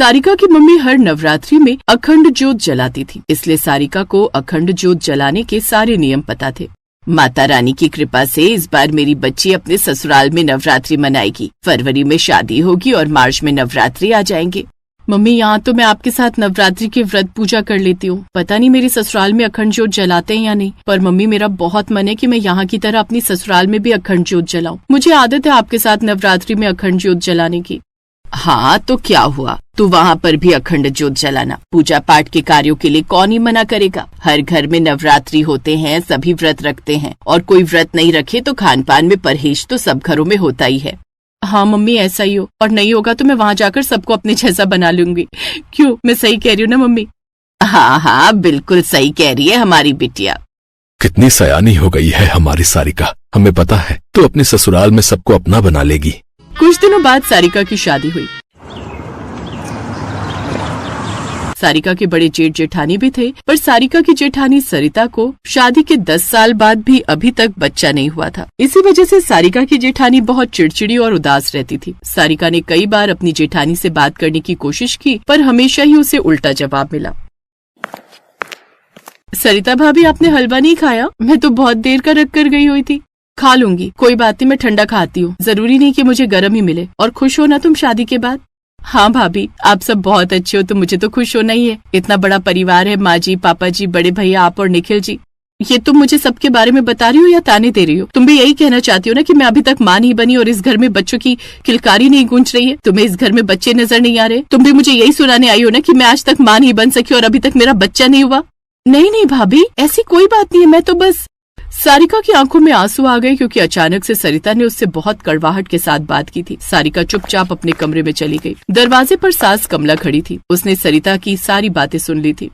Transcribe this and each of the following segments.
सारिका की मम्मी हर नवरात्रि में अखंड ज्योत जलाती थी, इसलिए सारिका को अखंड ज्योत जलाने के सारे नियम पता थे। माता रानी की कृपा से इस बार मेरी बच्ची अपने ससुराल में नवरात्रि मनाएगी। फरवरी में शादी होगी और मार्च में नवरात्रि आ जाएंगे। मम्मी, यहाँ तो मैं आपके साथ नवरात्रि के व्रत पूजा कर लेती हूँ। पता नहीं मेरे ससुराल में अखंड ज्योत जलाते हैं या नहीं, पर मम्मी मेरा बहुत मन है कि मैं यहाँ की तरह अपनी ससुराल में भी अखंड ज्योत जलाऊं। मुझे आदत है आपके साथ नवरात्रि में अखंड ज्योत जलाने की। हाँ तो क्या हुआ, तू वहाँ पर भी अखंड ज्योत जलाना। पूजा पाठ के कार्यों के लिए कौन ही मना करेगा। हर घर में नवरात्रि होते हैं, सभी व्रत रखते हैं, और कोई व्रत नहीं रखे तो खान पान में परहेज तो सब घरों में होता ही है। हाँ मम्मी, ऐसा ही हो, और नहीं होगा तो मैं वहाँ जाकर सबको अपने जैसा बना लूंगी। क्यों, मैं सही कह रही हूँ ना मम्मी? हाँ हाँ, बिल्कुल सही कह रही है हमारी बिटिया। कितनी सयानी हो गई है हमारी सारिका। हमें पता है तो अपने ससुराल में सबको अपना बना लेगी। कुछ दिनों बाद सारिका की शादी हुई। सारिका के बड़े जेठ जेठानी भी थे, पर सारिका की जेठानी सरिता को शादी के 10 साल बाद भी अभी तक बच्चा नहीं हुआ था। इसी वजह से सारिका की जेठानी बहुत चिड़चिड़ी और उदास रहती थी। सारिका ने कई बार अपनी जेठानी से बात करने की कोशिश की, पर हमेशा ही उसे उल्टा जवाब मिला। सरिता भाभी, आपने हलवा नहीं खाया? मैं तो बहुत देर का रख कर गई हुई थी। खा लूंगी, कोई बात नहीं, मैं ठंडा खाती हूँ। जरूरी नहीं कि मुझे गर्म ही मिले। और खुश हो ना तुम शादी के बाद? हाँ भाभी, आप सब बहुत अच्छे हो तो मुझे तो खुश होना ही है। इतना बड़ा परिवार है, माँ जी, पापा जी, बड़े भैया, आप और निखिल जी। ये तुम मुझे सबके बारे में बता रही हो या ताने दे रही हो? तुम भी यही कहना चाहती हो ना कि मैं अभी तक माँ नहीं बनी और इस घर में बच्चों की किलकारी नहीं गूंज रही है? तुम्हें इस घर में बच्चे नजर नहीं आ रहे? तुम भी मुझे यही सुनाने आई हो ना कि मैं आज तक माँ नहीं बन सकी और अभी तक मेरा बच्चा नहीं हुआ? नहीं नहीं भाभी, ऐसी कोई बात नहीं है। मैं तो बस। सारिका की आंखों में आंसू आ गए क्योंकि अचानक से सरिता ने उससे बहुत कड़वाहट के साथ बात की थी। सारिका चुपचाप अपने कमरे में चली गई। दरवाजे पर सास कमला खड़ी थी। उसने सरिता की सारी बातें सुन ली थी।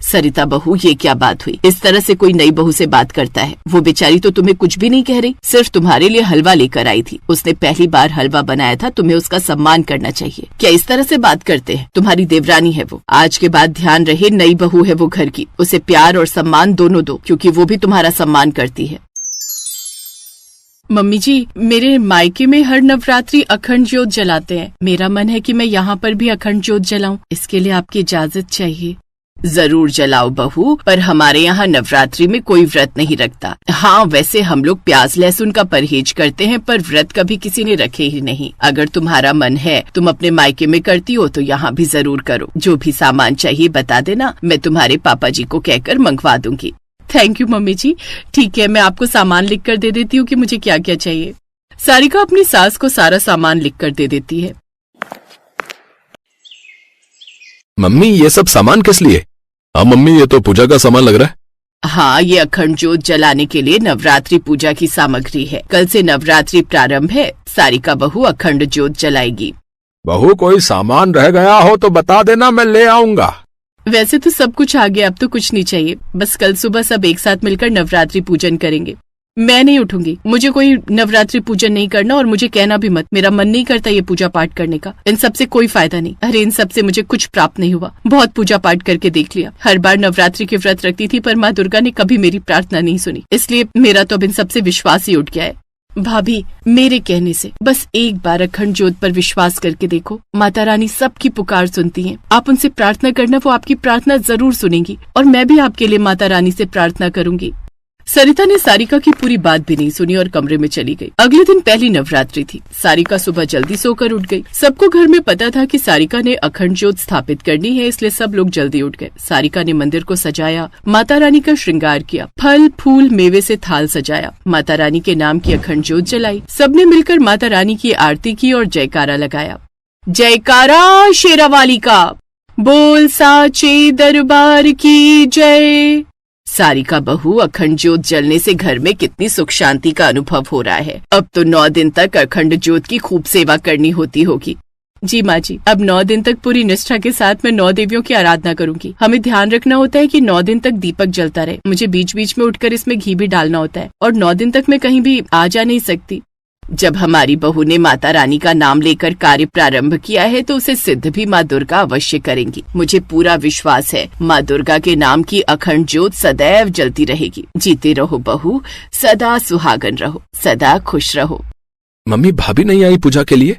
सरिता बहू, ये क्या बात हुई? इस तरह से कोई नई बहू से बात करता है? वो बेचारी तो तुम्हें कुछ भी नहीं कह रही, सिर्फ तुम्हारे लिए हलवा लेकर आई थी। उसने पहली बार हलवा बनाया था, तुम्हें उसका सम्मान करना चाहिए। क्या इस तरह से बात करते हैं? तुम्हारी देवरानी है वो। आज के बाद ध्यान रहे, नई बहू है वो घर की। उसे प्यार और सम्मान दोनों दो, क्योंकि वो भी तुम्हारा सम्मान करती है। मम्मी जी, मेरे मायके में हर नवरात्रि अखंड ज्योत जलाते हैं। मेरा मन है कि मैं यहाँ पर भी अखंड ज्योत जलाऊं। इसके लिए आपकी इजाजत चाहिए। जरूर जलाओ बहू, पर हमारे यहाँ नवरात्रि में कोई व्रत नहीं रखता। हाँ, वैसे हम लोग प्याज लहसुन का परहेज करते हैं, पर व्रत कभी किसी ने रखे ही नहीं। अगर तुम्हारा मन है, तुम अपने मायके में करती हो, तो यहाँ भी जरूर करो। जो भी सामान चाहिए बता देना, मैं तुम्हारे पापा जी को कहकर मंगवा दूंगी। थैंक यू मम्मी जी। ठीक है, मैं आपको सामान लिख कर दे देती हूँ कि मुझे क्या क्या चाहिए। सारिका अपनी सास को सारा सामान लिख कर दे देती है। मम्मी, ये सब सामान किस लिए? हाँ मम्मी, ये तो पूजा का सामान लग रहा है। हाँ, ये अखंड ज्योत जलाने के लिए नवरात्रि पूजा की सामग्री है। कल से नवरात्रि प्रारंभ है। सारिका बहू अखंड ज्योत जलाएगी। बहू, कोई सामान रह गया हो तो बता देना, मैं ले आऊंगा। वैसे तो सब कुछ आ गया, अब तो कुछ नहीं चाहिए। बस कल सुबह सब एक साथ मिलकर नवरात्रि पूजन करेंगे। मैं नहीं उठूंगी, मुझे कोई नवरात्रि पूजन नहीं करना, और मुझे कहना भी मत। मेरा मन नहीं करता ये पूजा पाठ करने का। इन सब से कोई फायदा नहीं। अरे, इन सब से मुझे कुछ प्राप्त नहीं हुआ। बहुत पूजा पाठ करके देख लिया। हर बार नवरात्रि के व्रत रखती थी, पर माँ दुर्गा ने कभी मेरी प्रार्थना नहीं सुनी। इसलिए मेरा तो अब इन सबसे विश्वास ही उठ गया है। भाभी, मेरे कहने से बस एक बार अखंड ज्योत पर विश्वास करके देखो। माता रानी सबकी पुकार सुनती हैं। आप उनसे प्रार्थना करना, वो आपकी प्रार्थना जरूर सुनेंगी, और मैं भी आपके लिए माता रानी से प्रार्थना करूंगी। सरिता ने सारिका की पूरी बात भी नहीं सुनी और कमरे में चली गई। अगले दिन पहली नवरात्रि थी। सारिका सुबह जल्दी सोकर उठ गई। सबको घर में पता था कि सारिका ने अखंड ज्योत स्थापित करनी है, इसलिए सब लोग जल्दी उठ गए। सारिका ने मंदिर को सजाया, माता रानी का श्रृंगार किया, फल फूल मेवे से थाल सजाया, माता रानी के नाम की अखंड ज्योत जलाई। सबने मिलकर माता रानी की आरती की और जयकारा लगाया। जयकारा शेरावाली का, बोल साचे दरबार की जय। सारिका बहू, अखंड ज्योत जलने से घर में कितनी सुख शांति का अनुभव हो रहा है। अब तो 9 दिन तक अखंड ज्योत की खूब सेवा करनी होती होगी। जी माँ जी, अब 9 दिन तक पूरी निष्ठा के साथ मैं 9 देवियों की आराधना करूंगी। हमें ध्यान रखना होता है कि 9 दिन तक दीपक जलता रहे। मुझे बीच बीच में उठकर इसमें घी भी डालना होता है, और 9 दिन तक मैं कहीं भी आ जा नहीं सकती। जब हमारी बहू ने माता रानी का नाम लेकर कार्य प्रारंभ किया है, तो उसे सिद्ध भी माँ दुर्गा अवश्य करेंगी। मुझे पूरा विश्वास है, माँ दुर्गा के नाम की अखंड ज्योत सदैव जलती रहेगी। जीते रहो बहू, सदा सुहागन रहो, सदा खुश रहो। मम्मी, भाभी नहीं आई पूजा के लिए?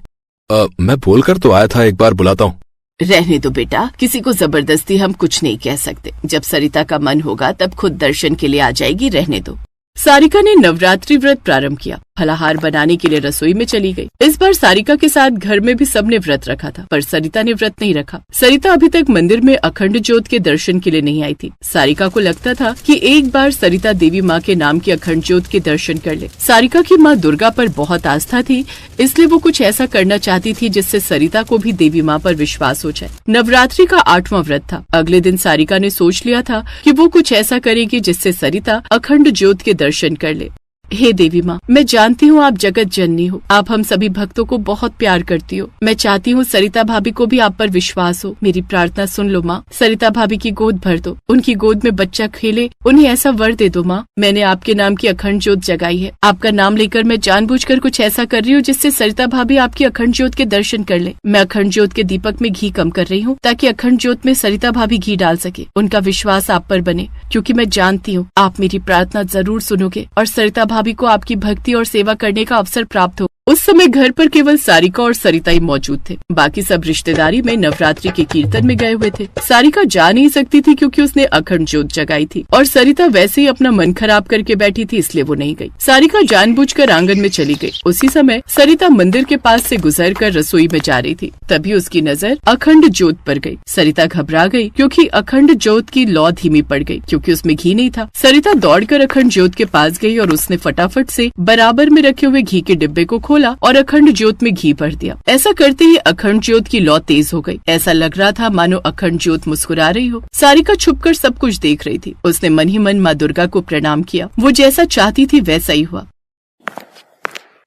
मैं बोलकर तो आया था, एक बार बुलाता हूँ। रहने दो बेटा, किसी को जबरदस्ती हम कुछ नहीं कह सकते। जब सरिता का मन होगा तब खुद दर्शन के लिए आ जाएगी, रहने दो। सारिका ने नवरात्रि व्रत प्रारंभ किया। फलाहार बनाने के लिए रसोई में चली गई। इस बार सारिका के साथ घर में भी सबने व्रत रखा था, पर सरिता ने व्रत नहीं रखा। सरिता अभी तक मंदिर में अखंड ज्योत के दर्शन के लिए नहीं आई थी। सारिका को लगता था कि एक बार सरिता देवी माँ के नाम की अखंड ज्योत के दर्शन कर ले। सारिका की माँ दुर्गा पर बहुत आस्था थी, इसलिए वो कुछ ऐसा करना चाहती थी जिससे सरिता को भी देवी माँ पर विश्वास हो जाए। नवरात्रि का 8वां व्रत था। अगले दिन सारिका ने सोच लिया था कि वो कुछ ऐसा करेगी जिससे सरिता अखंड ज्योत के दर्शन कर ले। हे देवी माँ, मैं जानती हूँ आप जगत जननी हो, आप हम सभी भक्तों को बहुत प्यार करती हो। मैं चाहती हूँ सरिता भाभी को भी आप पर विश्वास हो। मेरी प्रार्थना सुन लो माँ। सरिता भाभी की गोद भर दो, उनकी गोद में बच्चा खेले, उन्हें ऐसा वर दे दो माँ। मैंने आपके नाम की अखंड ज्योत जगाई है। आपका नाम लेकर मैं जानबूझकर कुछ ऐसा कर रही हूँ जिससे सरिता भाभी आपकी अखंड ज्योत के दर्शन कर ले। मैं अखंड ज्योत के दीपक में घी कम कर रही हूँ ताकि अखंड ज्योत में सरिता भाभी घी डाल सके, उनका विश्वास आप पर बने, क्योंकि मैं जानती हूँ आप मेरी प्रार्थना जरूर सुनोगे और सरिता भाभी को आपकी भक्ति और सेवा करने का अवसर प्राप्त हो। उस समय घर पर केवल सारिका और सरिता ही मौजूद थे। बाकी सब रिश्तेदारी में नवरात्रि के कीर्तन में गए हुए थे। सारिका जा नहीं सकती थी क्योंकि उसने अखंड ज्योत जगाई थी और सरिता वैसे ही अपना मन खराब करके बैठी थी, इसलिए वो नहीं गई। सारिका जानबूझकर आंगन में चली गई। उसी समय सरिता मंदिर के पास से गुजरकर रसोई में जा रही थी। तभी उसकी नजर अखंड ज्योत पर गई। सरिता घबरा गई क्योंकि अखंड ज्योत की लौ धीमी पड़ गई क्योंकि उसमें घी नहीं था। सरिता दौड़कर अखंड ज्योत के पास गई और उसने फटाफट से बराबर में रखे हुए घी के डिब्बे को खोला और अखंड ज्योत में घी भर दिया। ऐसा करते ही अखंड ज्योत की लौ तेज हो गई। ऐसा लग रहा था मानो अखंड ज्योत मुस्कुरा रही हो। सारिका छुपकर सब कुछ देख रही थी। उसने मन ही मन माँ दुर्गा को प्रणाम किया। वो जैसा चाहती थी वैसा ही हुआ।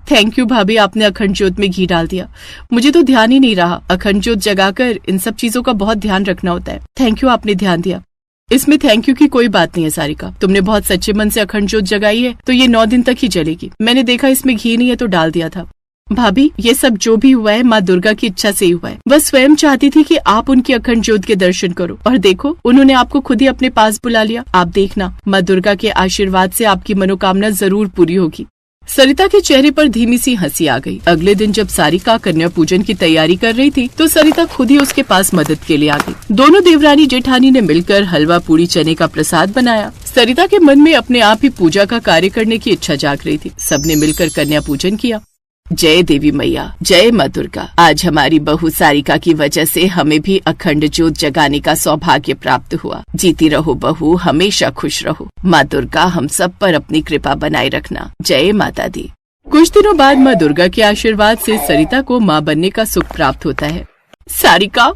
थैंक यू भाभी, आपने अखंड ज्योत में घी डाल दिया। मुझे तो ध्यान ही नहीं रहा। अखंड ज्योत जगाकर इन सब चीजों का बहुत ध्यान रखना होता है। थैंक यू, आपने ध्यान दिया। इसमें थैंक यू की कोई बात नहीं है सारिका। तुमने बहुत सच्चे मन से अखंड ज्योत जगाई है तो ये 9 दिन तक ही जलेगी। मैंने देखा इसमें घी नहीं है तो डाल दिया था। भाभी, ये सब जो भी हुआ है माँ दुर्गा की इच्छा से ही हुआ है। वह स्वयं चाहती थी कि आप उनकी अखंड ज्योत के दर्शन करो और देखो उन्होंने आपको खुद ही अपने पास बुला लिया। आप देखना, माँ दुर्गा के आशीर्वाद से आपकी मनोकामना जरूर पूरी होगी। सरिता के चेहरे पर धीमी सी हंसी आ गई। अगले दिन जब सारिका कन्या पूजन की तैयारी कर रही थी तो सरिता खुद ही उसके पास मदद के लिए आ गई। दोनों देवरानी जेठानी ने मिलकर हलवा पूरी चने का प्रसाद बनाया। सरिता के मन में अपने आप ही पूजा का कार्य करने की इच्छा जाग रही थी। सबने मिलकर कन्या पूजन किया। जय देवी मैया, जय माँ दुर्गा। आज हमारी बहू सारिका की वजह से हमें भी अखंड ज्योत जगाने का सौभाग्य प्राप्त हुआ। जीती रहो बहू, हमेशा खुश रहो। माँ दुर्गा हम सब पर अपनी कृपा बनाए रखना। जय माता दी। कुछ दिनों बाद माँ दुर्गा के आशीर्वाद से सरिता को माँ बनने का सुख प्राप्त होता है। सारिका,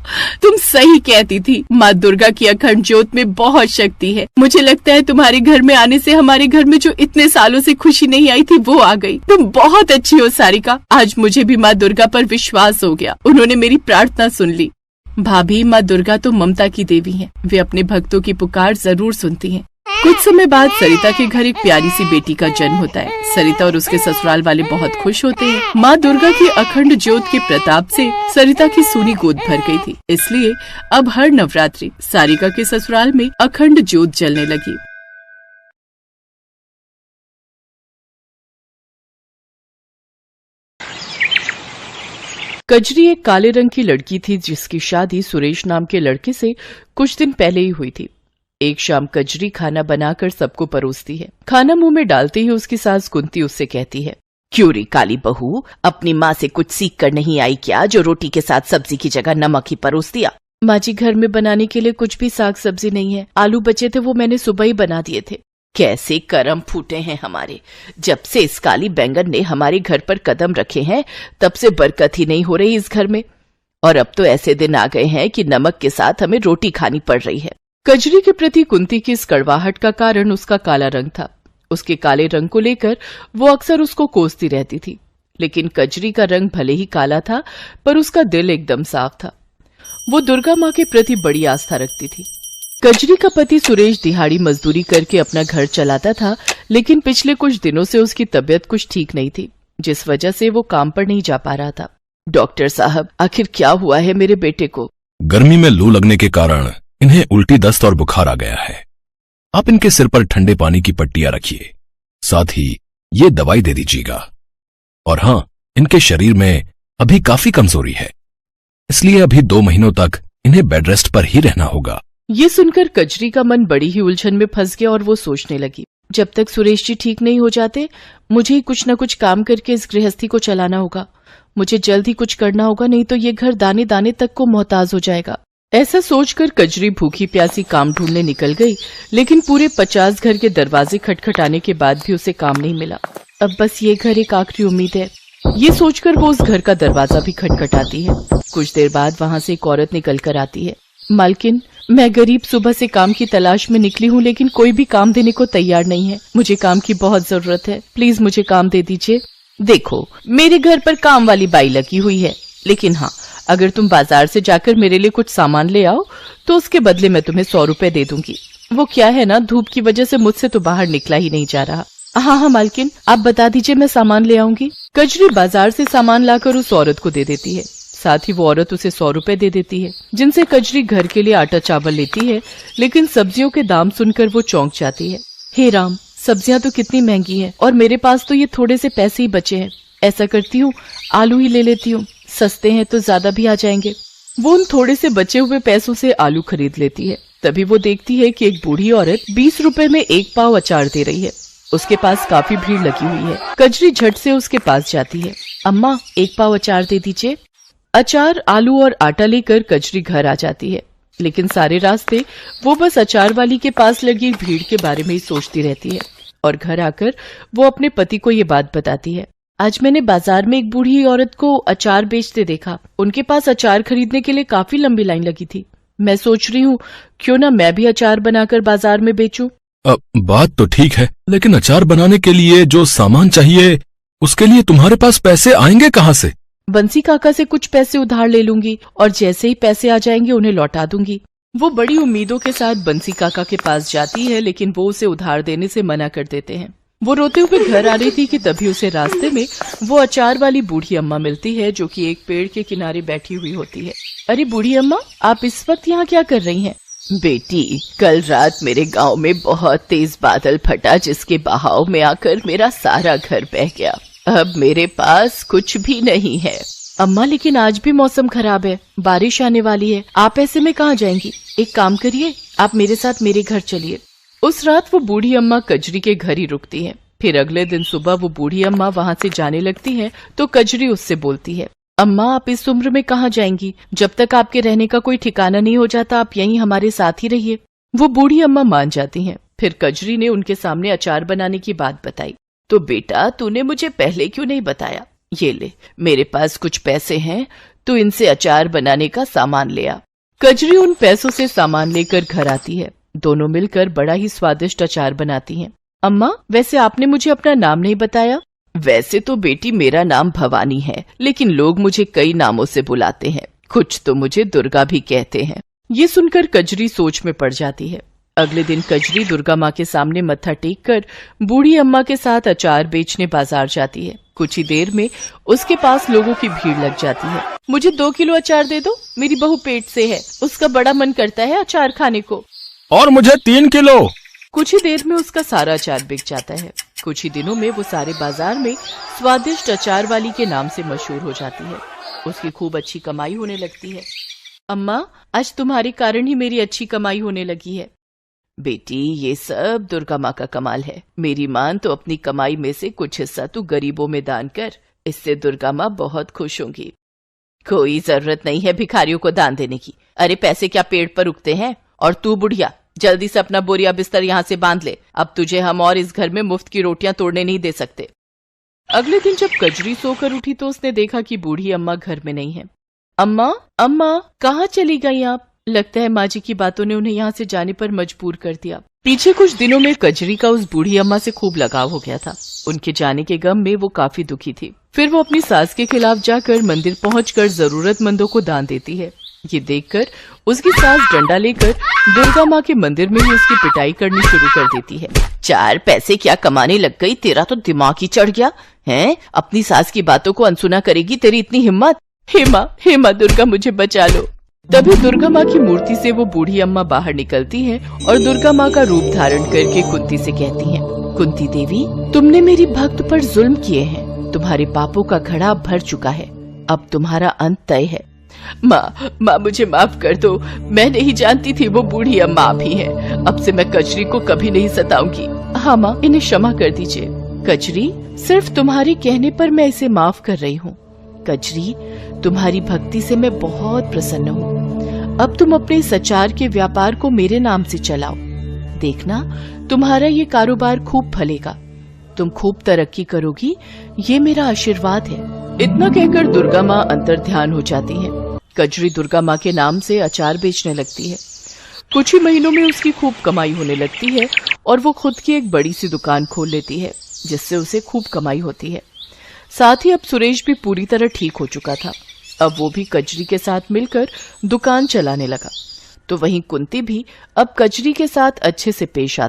तुम सही कहती थी। माँ दुर्गा की अखंड ज्योत में बहुत शक्ति है। मुझे लगता है तुम्हारे घर में आने से हमारे घर में जो इतने सालों से खुशी नहीं आई थी वो आ गई। तुम बहुत अच्छी हो सारिका। आज मुझे भी माँ दुर्गा पर विश्वास हो गया। उन्होंने मेरी प्रार्थना सुन ली। भाभी, माँ दुर्गा तो ममता की देवी हैं। वे अपने भक्तों की पुकार जरूर सुनती हैं। कुछ समय बाद सरिता के घर एक प्यारी सी बेटी का जन्म होता है। सरिता और उसके ससुराल वाले बहुत खुश होते हैं। माँ दुर्गा की अखंड ज्योत के प्रताप से सरिता की सूनी गोद भर गई थी, इसलिए अब हर नवरात्रि सारिका के ससुराल में अखंड ज्योत जलने लगी। कजरी एक काले रंग की लड़की थी जिसकी शादी सुरेश नाम के लड़के से कुछ दिन पहले ही हुई थी। एक शाम कजरी खाना बनाकर सबको परोसती है। खाना मुंह में डालते ही उसकी सास कुंती उससे कहती है, क्यों रे काली बहू, अपनी माँ से कुछ सीख कर नहीं आई क्या, जो रोटी के साथ सब्जी की जगह नमक ही परोस दिया। माँ जी, घर में बनाने के लिए कुछ भी साग सब्जी नहीं है। आलू बचे थे वो मैंने सुबह ही बना दिए थे। कैसे करम फूटे हैं हमारे। जब से इस काली बैंगन ने हमारे घर पर कदम रखे हैं तब से बरकत ही नहीं हो रही इस घर में। और अब तो ऐसे दिन आ गए हैं कि नमक के साथ हमें रोटी खानी पड़ रही है। कजरी के प्रति कुंती की इस कड़वाहट का कारण उसका काला रंग था। उसके काले रंग को लेकर वो अक्सर उसको कोसती रहती थी। लेकिन कजरी का रंग भले ही काला था पर उसका दिल एकदम साफ था। वो दुर्गा माँ के प्रति बड़ी आस्था रखती थी। कजरी का पति सुरेश दिहाड़ी मजदूरी करके अपना घर चलाता था, लेकिन पिछले कुछ दिनों से उसकी तबीयत कुछ ठीक नहीं थी, जिस वजह से वो काम पर नहीं जा पा रहा था। डॉक्टर साहब, आखिर क्या हुआ है मेरे बेटे को? गर्मी में लू लगने के कारण इन्हें उल्टी, दस्त और बुखार आ गया है। आप इनके सिर पर ठंडे पानी की पट्टियां रखिए, साथ ही ये दवाई दे दीजिएगा। और हाँ, इनके शरीर में अभी काफी कमजोरी है, इसलिए अभी 2 महीनों तक इन्हें बेड रेस्ट पर ही रहना होगा। ये सुनकर कजरी का मन बड़ी ही उलझन में फंस गया और वो सोचने लगी, जब तक सुरेश जी ठीक नहीं हो जाते मुझे ही कुछ न कुछ काम करके इस गृहस्थी को चलाना होगा। मुझे जल्द ही कुछ करना होगा, नहीं तो ये घर दाने दाने तक को मोहताज हो जाएगा। ऐसा सोचकर कजरी भूखी प्यासी काम ढूंढने निकल गई, लेकिन पूरे 50 घर के दरवाजे खटखटाने के बाद भी उसे काम नहीं मिला। अब बस ये घर एक आखिरी उम्मीद है। ये सोचकर वो उस घर का दरवाजा भी खटखटाती है। कुछ देर बाद वहाँ से एक औरत निकल कर आती है। मालकिन, मैं गरीब सुबह से काम की तलाश में निकली हूँ, लेकिन कोई भी काम देने को तैयार नहीं है। मुझे काम की बहुत जरूरत है, प्लीज मुझे काम दे दीजिए। देखो, मेरे घर पर काम वाली बाई लगी हुई है, लेकिन हाँ, अगर तुम बाजार से जाकर मेरे लिए कुछ सामान ले आओ तो उसके बदले मैं तुम्हें 100 रुपए दे दूंगी। वो क्या है ना, धूप की वजह से मुझसे तो बाहर निकला ही नहीं जा रहा। हाँ मालकिन, आप बता दीजिए, मैं सामान ले आऊंगी। कजरी बाजार से सामान लाकर उस औरत को दे देती है। साथ ही वो औरत उसे 100 रुपए दे देती है, जिनसे कजरी घर के लिए आटा चावल लेती है। लेकिन सब्जियों के दाम सुनकर वो चौंक जाती है। हे राम, सब्जियां तो कितनी महंगी है और मेरे पास तो ये थोड़े से पैसे ही बचे हैं। ऐसा करती हूँ, आलू ही ले लेती हूँ, सस्ते हैं तो ज्यादा भी आ जाएंगे। वो उन थोड़े से बचे हुए पैसों से आलू खरीद लेती है। तभी वो देखती है कि एक बूढ़ी औरत 20 रुपए में 1 पाव अचार दे रही है। उसके पास काफी भीड़ लगी हुई है। कजरी झट से उसके पास जाती है। अम्मा, 1 पाव अचार दे दीजिए। अचार, आलू और आटा लेकर कजरी घर आ जाती है, लेकिन सारे रास्ते वो बस अचार वाली के पास लगी भीड़ के बारे में ही सोचती रहती है। और घर आकर वो अपने पति को ये बात बताती है। आज मैंने बाजार में एक बूढ़ी औरत को अचार बेचते देखा। उनके पास अचार खरीदने के लिए काफी लंबी लाइन लगी थी। मैं सोच रही हूँ क्यों ना मैं भी अचार बनाकर बाजार में बेचूं। बात तो ठीक है, लेकिन अचार बनाने के लिए जो सामान चाहिए उसके लिए तुम्हारे पास पैसे आएंगे कहाँ से? बंसी काका से कुछ पैसे उधार ले लूंगी और जैसे ही पैसे आ जाएंगे उन्हें लौटा दूंगी। वो बड़ी उम्मीदों के साथ बंसी काका के पास जाती है, लेकिन वो उसे उधार देने से मना कर देते हैं। वो रोते हुए घर आ रही थी कि तभी उसे रास्ते में वो अचार वाली बूढ़ी अम्मा मिलती है, जो कि एक पेड़ के किनारे बैठी हुई होती है। अरे बूढ़ी अम्मा, आप इस वक्त यहाँ क्या कर रही हैं? बेटी, कल रात मेरे गांव में बहुत तेज बादल फटा, जिसके बहाव में आकर मेरा सारा घर बह गया। अब मेरे पास कुछ भी नहीं है। अम्मा, लेकिन आज भी मौसम खराब है, बारिश आने वाली है। आप ऐसे में कहाँ जाएंगी? एक काम करिए, आप मेरे साथ मेरे घर चलिए। उस रात वो बूढ़ी अम्मा कजरी के घर ही रुकती है। फिर अगले दिन सुबह वो बूढ़ी अम्मा वहाँ से जाने लगती है तो कजरी उससे बोलती है, अम्मा, आप इस उम्र में कहाँ जाएंगी? जब तक आपके रहने का कोई ठिकाना नहीं हो जाता, आप यहीं हमारे साथ ही रहिए। वो बूढ़ी अम्मा मान जाती हैं। फिर कजरी ने उनके सामने अचार बनाने की बात बताई। तो बेटा, तूने मुझे पहले क्यों नहीं बताया? ये ले, मेरे पास कुछ पैसे हैं, तू इनसे अचार बनाने का सामान ले आ। कजरी उन पैसों से सामान लेकर घर आती है। दोनों मिलकर बड़ा ही स्वादिष्ट अचार बनाती हैं। अम्मा, वैसे आपने मुझे अपना नाम नहीं बताया। वैसे तो बेटी मेरा नाम भवानी है, लेकिन लोग मुझे कई नामों से बुलाते हैं। कुछ तो मुझे दुर्गा भी कहते हैं। ये सुनकर कजरी सोच में पड़ जाती है। अगले दिन कजरी दुर्गा माँ के सामने मत्था टेक कर बूढ़ी अम्मा के साथ अचार बेचने बाजार जाती है। कुछ ही देर में उसके पास लोगों की भीड़ लग जाती है। मुझे 2 किलो अचार दे दो, मेरी बहू पेट से है, उसका बड़ा मन करता है अचार खाने को। और मुझे 3 किलो। कुछ ही देर में उसका सारा अचार बिक जाता है। कुछ ही दिनों में वो सारे बाजार में स्वादिष्ट अचार वाली के नाम से मशहूर हो जाती है। उसकी खूब अच्छी कमाई होने लगती है। अम्मा, आज तुम्हारे कारण ही मेरी अच्छी कमाई होने लगी है। बेटी, ये सब दुर्गा माँ का कमाल है। मेरी मान तो अपनी कमाई में से कुछ हिस्सा तू गरीबों में दान कर, इससे दुर्गा माँ बहुत खुश होंगी। कोई जरूरत नहीं है भिखारियों को दान देने की। अरे पैसे क्या पेड़ पर उगते हैं? और तू बुढ़िया, जल्दी से अपना बोरिया बिस्तर यहाँ से बांध ले। अब तुझे हम और इस घर में मुफ्त की रोटियां तोड़ने नहीं दे सकते। अगले दिन जब कजरी सोकर उठी तो उसने देखा कि बूढ़ी अम्मा घर में नहीं है। अम्मा, अम्मा, कहाँ चली गई आप? लगता है माँ जी की बातों ने उन्हें यहाँ से जाने पर मजबूर कर दिया। पीछे कुछ दिनों में कजरी का उस बूढ़ी अम्मा से खूब लगाव हो गया था। उनके जाने के गम में वो काफी दुखी थी। फिर वो अपनी सास के खिलाफ जाकर मंदिर पहुंचकर जरूरतमंदों को दान देती है। ये देखकर उसकी सास डंडा लेकर दुर्गा माँ के मंदिर में ही उसकी पिटाई करनी शुरू कर देती है। 4 पैसे क्या कमाने लग गई? तेरा तो दिमाग ही चढ़ गया है। अपनी सास की बातों को अनसुना करेगी? तेरी इतनी हिम्मत? हे माँ दुर्गा, मुझे बचा लो। तभी दुर्गा माँ की मूर्ति से वो बूढ़ी अम्मा बाहर निकलती है और दुर्गा माँ का रूप धारण करके कुंती से कहती हैं, कुंती देवी, तुमने मेरी भक्त पर जुल्म किए हैं। तुम्हारे पापों का घड़ा भर चुका है। अब तुम्हारा अंत तय है। माँ मुझे माफ कर दो, मैं नहीं जानती थी वो बूढ़ी अम्मा भी है। अब से मैं कजरी को कभी नहीं सताऊंगी। हाँ माँ, इन्हें क्षमा कर दीजिए। कजरी, सिर्फ तुम्हारे कहने पर मैं इसे माफ कर रही हूँ। कजरी, तुम्हारी भक्ति से मैं बहुत प्रसन्न हूँ। अब तुम अपने इस अचार के व्यापार को मेरे नाम से चलाओ। देखना, तुम्हारा ये कारोबार खूब फलेगा, तुम खूब तरक्की करोगी, ये मेरा आशीर्वाद है। इतना कहकर दुर्गा माँ अंतर्ध्यान हो जाती हैं। कजरी दुर्गा माँ के नाम से अचार बेचने लगती है। कुछ ही महीनों में उसकी खूब कमाई होने लगती है और वो खुद की एक बड़ी सी दुकान खोल लेती है, जिससे उसे खूब कमाई होती है। साथ ही अब सुरेश भी पूरी तरह ठीक हो चुका था। अब वो भी कजरी के साथ मिलकर दुकान चलाने लगा। तो वहीं कुंती भी अब कजरी के साथ अच्छे से पेश आती